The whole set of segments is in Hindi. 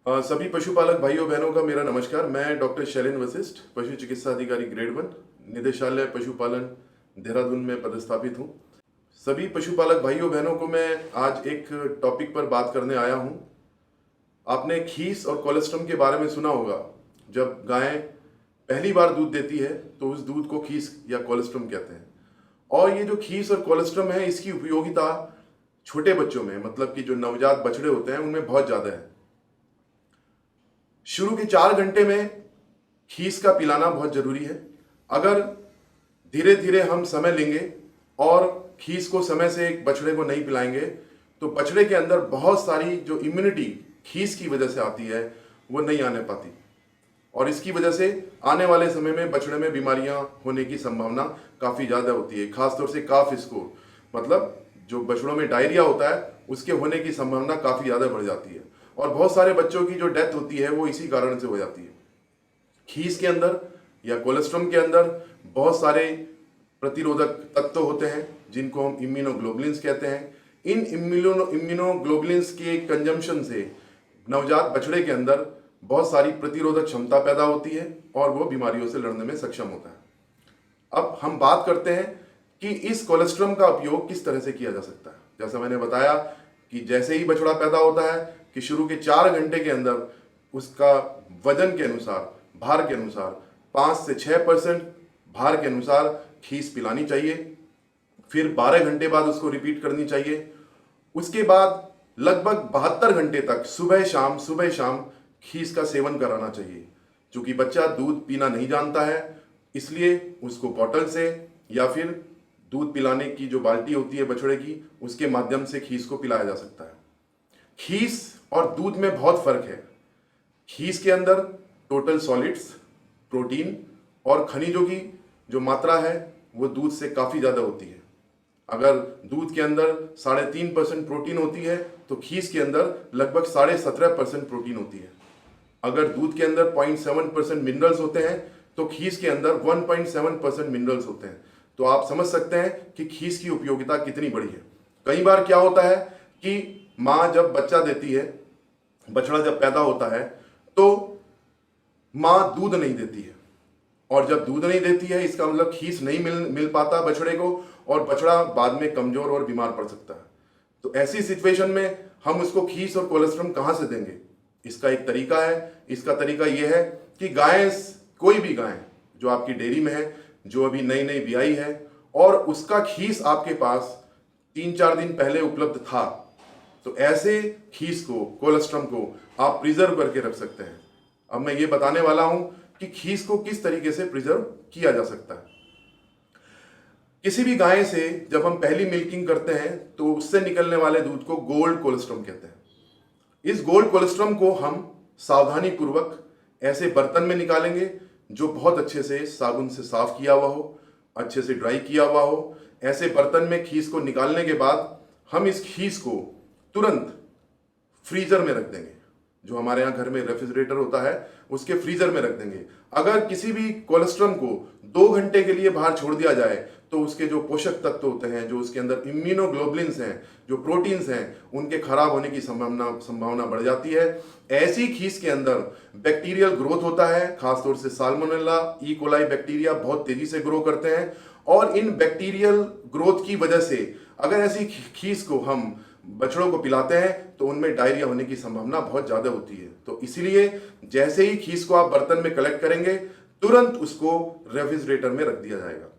सभी पशुपालक भाइयों बहनों का मेरा नमस्कार। मैं डॉक्टर शैलेंद्र वशिष्ठ, पशु चिकित्सा अधिकारी ग्रेड 1, निदेशालय पशुपालन, देहरादून में पदस्थापित हूँ। सभी पशुपालक भाइयों बहनों को मैं आज एक टॉपिक पर बात करने आया हूँ। आपने खीस और कोलेस्ट्रम के बारे में सुना होगा। जब गाय पहली बार दूध देती है तो उस दूध को खीस या कोलेस्ट्रम कहते हैं। और ये जो खीस और कोलेस्ट्रम है, इसकी उपयोगिता छोटे बच्चों में, मतलब कि जो नवजात बछड़े होते हैं, उनमें बहुत ज़्यादा है। शुरू के 4 घंटे में खीस का पिलाना बहुत जरूरी है। अगर धीरे धीरे हम समय लेंगे और खीस को समय से एक बछड़े को नहीं पिलाएंगे तो बछड़े के अंदर बहुत सारी जो इम्यूनिटी खीस की वजह से आती है वो नहीं आने पाती, और इसकी वजह से आने वाले समय में बछड़े में बीमारियां होने की संभावना काफ़ी ज़्यादा होती है। खासतौर से काफ स्कोर, मतलब जो बछड़ों में डायरिया होता है, उसके होने की संभावना काफ़ी ज़्यादा बढ़ जाती है। और बहुत सारे बच्चों की जो डेथ होती है वो इसी कारण से हो जाती है। खीस के अंदर या कोलेस्ट्रम के अंदर बहुत सारे प्रतिरोधक तत्व होते हैं जिनको हम इम्यूनोग्लोबुलिन्स कहते हैं। इन इम्यूनोग्लोबुलिन्स के कंजम्पशन से नवजात बछड़े के अंदर बहुत सारी प्रतिरोधक क्षमता पैदा होती है और वो बीमारियों से लड़ने में सक्षम होता है। अब हम बात करते हैं कि इस कोलेस्ट्रम का उपयोग किस तरह से किया जा सकता है। जैसा मैंने बताया कि जैसे ही बछड़ा पैदा होता है कि शुरू के 4 घंटे के अंदर उसका वजन के अनुसार, भार के अनुसार 5 से 6% भार के अनुसार खीस पिलानी चाहिए। फिर 12 घंटे बाद उसको रिपीट करनी चाहिए। उसके बाद लगभग 72 घंटे तक सुबह शाम खीस का सेवन कराना चाहिए। क्योंकि बच्चा दूध पीना नहीं जानता है, इसलिए उसको बॉटल से या फिर दूध पिलाने की जो बाल्टी होती है बछड़े की, उसके माध्यम से खीस को पिलाया जा सकता है। खीस और दूध में बहुत फर्क है। खीस के अंदर टोटल सॉलिड्स, प्रोटीन और खनिजों की जो मात्रा है वो दूध से काफ़ी ज़्यादा होती है। अगर दूध के अंदर 3.5% प्रोटीन होती है तो खीस के अंदर लगभग 17.5% प्रोटीन होती है। अगर दूध के अंदर 0.7% मिनरल्स होते हैं तो खीस के अंदर 1.7% मिनरल्स होते हैं। तो आप समझ सकते हैं कि खीस की उपयोगिता कितनी बड़ी है। कई बार क्या होता है कि माँ जब बच्चा देती है, बछड़ा जब पैदा होता है तो माँ दूध नहीं देती है, और जब दूध नहीं देती है इसका मतलब खीस नहीं मिल पाता बछड़े को, और बछड़ा बाद में कमजोर और बीमार पड़ सकता है। तो ऐसी सिचुएशन में हम उसको खीस और कोलेस्ट्रम कहाँ से देंगे? इसका एक तरीका है। इसका तरीका यह है कि गाय, कोई भी गाय जो आपकी डेयरी में है, जो अभी नई नई ब्याई है और उसका खीस आपके पास 3-4 दिन पहले उपलब्ध था, तो ऐसे खीस को, कोलेस्ट्रम को आप प्रिजर्व करके रख सकते हैं। अब मैं ये बताने वाला हूं कि खीस को किस तरीके से प्रिजर्व किया जा सकता है। किसी भी गाय से जब हम पहली मिल्किंग करते हैं तो उससे निकलने वाले दूध को गोल्ड कोलेस्ट्रम कहते हैं। इस गोल्ड कोलेस्ट्रम को हम सावधानी पूर्वक ऐसे बर्तन में निकालेंगे जो बहुत अच्छे से साबुन से साफ किया हुआ हो, अच्छे से ड्राई किया हुआ हो। ऐसे बर्तन में खीस को निकालने के बाद हम इस खीस को तुरंत फ्रीजर में रख देंगे। जो हमारे यहाँ घर में रेफ्रिजरेटर होता है उसके फ्रीजर में रख देंगे। अगर किसी भी कोलेस्ट्रम को 2 घंटे के लिए बाहर छोड़ दिया जाए तो उसके जो पोषक तत्व होते हैं, जो उसके अंदर इम्यूनोग्लोबुलिन्स हैं, जो प्रोटीन्स हैं, उनके खराब होने की संभावना बढ़ जाती है। ऐसी खीस के अंदर बैक्टीरियल ग्रोथ होता है। खासतौर से साल्मोनेला, ई कोलाई बैक्टीरिया बहुत तेजी से ग्रो करते हैं, और इन बैक्टीरियल ग्रोथ की वजह से अगर ऐसी खीस को हम बछड़ों को पिलाते हैं तो उनमें डायरिया होने की संभावना बहुत ज़्यादा होती है। तो इसीलिए जैसे ही खीस को आप बर्तन में कलेक्ट करेंगे तुरंत उसको रेफ्रिजरेटर में रख दिया जाएगा।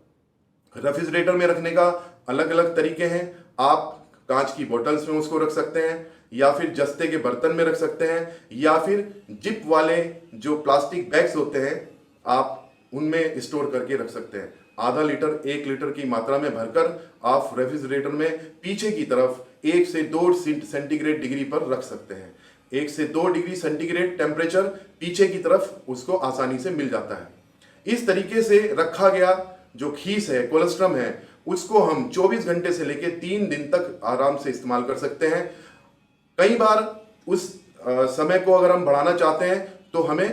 रेफ्रिजरेटर में रखने का अलग अलग तरीके हैं। आप कांच की बोतल्स में उसको रख सकते हैं, या फिर जस्ते के बर्तन में रख सकते हैं, या फिर जिप वाले जो प्लास्टिक बैग्स होते हैं आप उनमें स्टोर करके रख सकते हैं। आधा लीटर 1 लीटर की मात्रा में भरकर आप रेफ्रिजरेटर में पीछे की तरफ 1 से 2 सेंटीग्रेड डिग्री पर रख सकते हैं। 1 से 2 डिग्री सेंटीग्रेड टेम्परेचर पीछे की तरफ उसको आसानी से मिल जाता है। इस तरीके से रखा गया जो खीस है, कोलेस्ट्रम है, उसको हम 24 घंटे से लेकर 3 दिन तक आराम से इस्तेमाल कर सकते हैं। कई बार उस समय को अगर हम बढ़ाना चाहते हैं तो हमें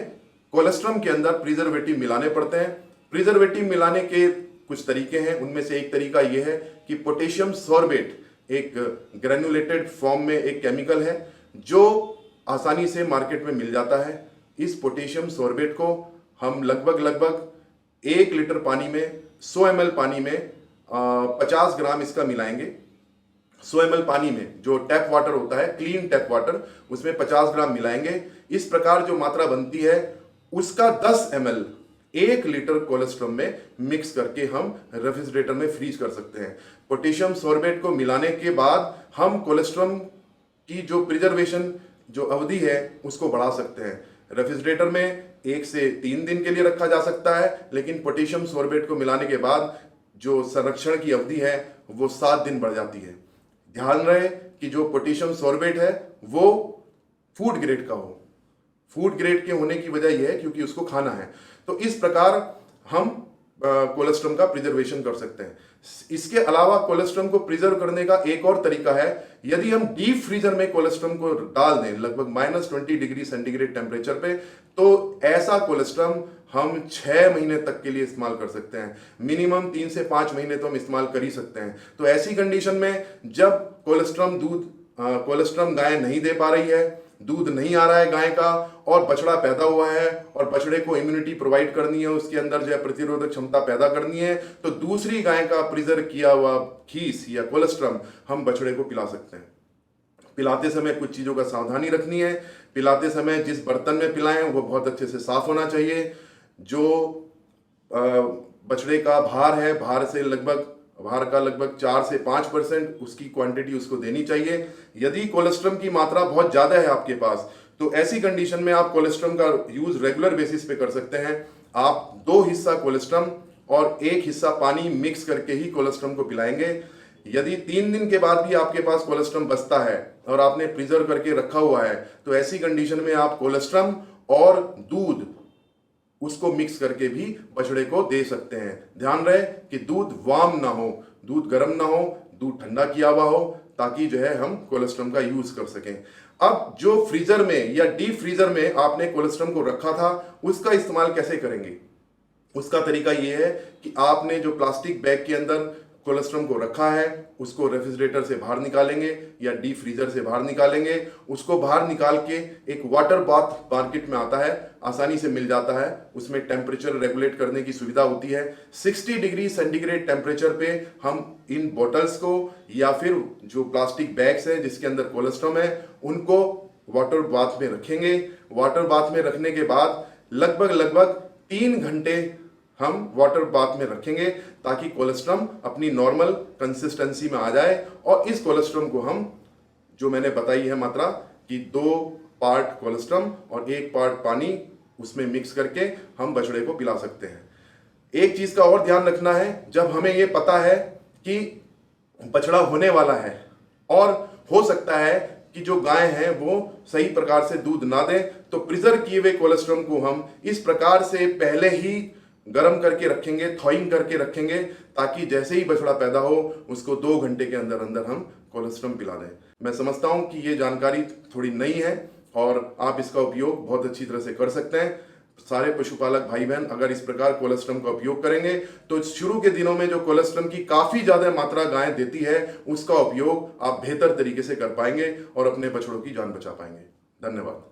कोलेस्ट्रम के अंदर प्रिजर्वेटिव मिलाने पड़ते हैं। प्रिजर्वेटिव मिलाने के कुछ तरीके हैं। उनमें से एक तरीका यह है कि पोटेशियम सॉर्बेट एक ग्रेनुलेटेड फॉर्म में एक केमिकल है जो आसानी से मार्केट में मिल जाता है। इस पोटेशियम सॉर्बेट को हम लगभग 1 लीटर पानी में 100 ml पानी में 50 ग्राम इसका मिलाएंगे। 100 ml पानी में जो टैप वाटर होता है, क्लीन टैप वाटर, उसमें 50 ग्राम मिलाएंगे। इस प्रकार जो मात्रा बनती है उसका 10 ml 1 लीटर कोलेस्ट्रम में मिक्स करके हम रेफ्रिजरेटर में फ्रीज कर सकते हैं। पोटेशियम सॉर्बेट को मिलाने के बाद हम कोलेस्ट्रम की जो प्रिजर्वेशन जो अवधि है उसको बढ़ा सकते हैं। रेफ्रिजरेटर में 1 से 3 दिन के लिए रखा जा सकता है, लेकिन पोटेशियम सॉर्बेट को मिलाने के बाद जो संरक्षण की अवधि है वो 7 दिन बढ़ जाती है। ध्यान रहे कि जो पोटेशियम सॉर्बेट है वो फूड ग्रेड का हो। फूड ग्रेड के होने की वजह यह है क्योंकि उसको खाना है। तो इस प्रकार हम कोलेस्ट्रम का प्रिजर्वेशन कर सकते हैं। इसके अलावा कोलेस्ट्रम को प्रिजर्व करने का एक और तरीका है, यदि हम डीप फ्रीजर में कोलेस्ट्रम को डाल दें लगभग -20 डिग्री सेंटीग्रेड टेम्परेचर पे, तो ऐसा कोलेस्ट्रम हम 6 महीने तक के लिए इस्तेमाल कर सकते हैं। मिनिमम 3 से 5 महीने तो हम इस्तेमाल कर ही सकते हैं। तो ऐसी कंडीशन में जब कोलेस्ट्रम गाय नहीं दे पा रही है, दूध नहीं आ रहा है गाय का, और बछड़ा पैदा हुआ है और बछड़े को इम्यूनिटी प्रोवाइड करनी है, उसके अंदर जो है प्रतिरोधक क्षमता पैदा करनी है, तो दूसरी गाय का प्रिजर्व किया हुआ खीस या कोलेस्ट्रम हम बछड़े को पिला सकते हैं। पिलाते समय कुछ चीज़ों का सावधानी रखनी है। पिलाते समय जिस बर्तन में पिलाएं वो बहुत अच्छे से साफ होना चाहिए। जो बछड़े का भार है, भार का लगभग 4 से 5% उसकी क्वांटिटी उसको देनी चाहिए। यदि कोलेस्ट्रम की मात्रा बहुत ज़्यादा है आपके पास, तो ऐसी कंडीशन में आप कोलेस्ट्रम का यूज़ रेगुलर बेसिस पे कर सकते हैं। आप 2 हिस्सा कोलेस्ट्रम और 1 हिस्सा पानी मिक्स करके ही कोलेस्ट्रम को पिलाएंगे। यदि 3 दिन के बाद भी आपके पास कोलेस्ट्रम बचता है और आपने प्रिजर्व करके रखा हुआ है, तो ऐसी कंडीशन में आप कोलेस्ट्रम और दूध उसको मिक्स करके भी बछड़े को दे सकते हैं। ध्यान रहे कि दूध वार्म ना हो, दूध गर्म ना हो, दूध ठंडा किया हुआ हो, ताकि जो है हम कोलेस्ट्रम का यूज कर सकें। अब जो फ्रीजर में या डीप फ्रीजर में आपने कोलेस्ट्रम को रखा था, उसका इस्तेमाल कैसे करेंगे? उसका तरीका यह है कि आपने जो प्लास्टिक बैग के अंदर कोलेस्ट्रम को रखा है उसको रेफ्रिजरेटर से बाहर निकालेंगे या डीप फ्रीजर से बाहर निकालेंगे। उसको बाहर निकाल के एक वाटर बाथ मार्केट में आता है, आसानी से मिल जाता है, उसमें टेम्परेचर रेगुलेट करने की सुविधा होती है। 60 डिग्री सेंटीग्रेड टेम्परेचर पे हम इन बॉटल्स को या फिर जो प्लास्टिक बैग्स हैं जिसके अंदर कोलेस्ट्रम है उनको वाटर बाथ में रखेंगे। वाटर बाथ में रखने के बाद लगभग 3 घंटे हम वाटर बाथ में रखेंगे ताकि कोलेस्ट्रम अपनी नॉर्मल कंसिस्टेंसी में आ जाए। और इस कोलेस्ट्रम को हम, जो मैंने बताई है मात्रा कि 2 पार्ट कोलेस्ट्रम और 1 पार्ट पानी, उसमें मिक्स करके हम बछड़े को पिला सकते हैं। एक चीज का और ध्यान रखना है, जब हमें ये पता है कि बछड़ा होने वाला है और हो सकता है कि जो गाय है वो सही प्रकार से दूध ना दे, तो प्रिजर्व किए हुए कोलेस्ट्रम को हम इस प्रकार से पहले ही गर्म करके रखेंगे, थॉइंग करके रखेंगे, ताकि जैसे ही बछड़ा पैदा हो उसको 2 घंटे के अंदर अंदर हम कोलेस्ट्रम पिला दें। मैं समझता हूं कि ये जानकारी थोड़ी नई है और आप इसका उपयोग बहुत अच्छी तरह से कर सकते हैं। सारे पशुपालक भाई बहन अगर इस प्रकार कोलेस्ट्रम का उपयोग करेंगे तो शुरू के दिनों में जो कोलेस्ट्रम की काफी ज्यादा मात्रा गाय देती है उसका उपयोग आप बेहतर तरीके से कर पाएंगे और अपने बछड़ों की जान बचा पाएंगे। धन्यवाद।